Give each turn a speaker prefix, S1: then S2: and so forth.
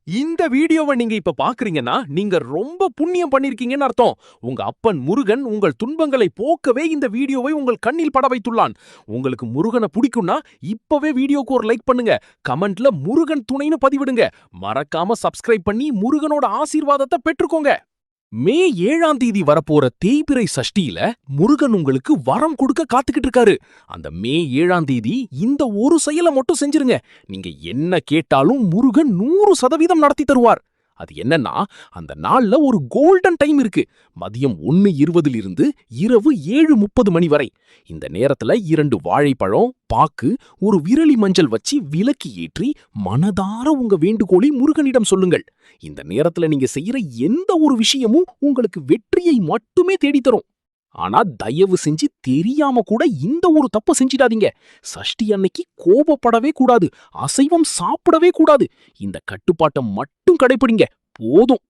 S1: இந்த வீடியோவை நீங்க இப்ப பாக்குறீங்கன்னா, நீங்க ரொம்ப புண்ணியம் பண்ணிருக்கீங்கன்னு அர்த்தம். உங்க அப்பன் முருகன் உங்கள் துன்பங்களை போக்கவே இந்த வீடியோவை உங்கள் கண்ணில் பட வைத்துள்ளான். உங்களுக்கு முருகன புடிக்கும்னா, இப்பவே வீடியோக்கு ஒரு லைக் பண்ணுங்க. கமெண்ட்ல முருகன் துணைன்னு பதிவிடுங்க. மறக்காம சப்ஸ்கிரைப் பண்ணி முருகனோட ஆசீர்வாதத்த பெற்றுக்கோங்க. மே 7ஆம் தேதி வரப்போற தேய்பிறை சஷ்டியில முருகன் உங்களுக்கு வரம் கொடுக்க காத்துக்கிட்டு இருக்காரு. அந்த மே 7ஆம் தேதி இந்த ஒரு செயல மட்டும் செஞ்சிருங்க. நீங்க என்ன கேட்டாலும் முருகன் 100% நடத்தி தருவார். அது என்னன்னா, அந்த நாள்ல ஒரு கோல்டன் டைம் இருக்கு. மதியம் 1:20 இருந்து இரவு 7:30 மணி வரை. இந்த நேரத்துல 2 வாழைப்பழம், பாக்கு, ஒரு விரலி மஞ்சள் வச்சு விளக்கு ஏற்றி மனதார உங்க வேண்டுகோளை முருகனிடம் சொல்லுங்கள். இந்த நேரத்துல நீங்க செய்யற எந்த ஒரு விஷயமும் உங்களுக்கு வெற்றியை மட்டுமே தேடித்தரும். ஆனா தயவு செஞ்சு தெரியாம கூட இந்த ஒரு தப்ப செஞ்சிடாதீங்க. சஷ்டி அன்னைக்கு கோபப்படவே கூடாது. அசைவம் சாப்பிடவே கூடாது. இந்த கட்டுப்பாட்ட மட்டும் கடைப்பிடிங்க. போதும்.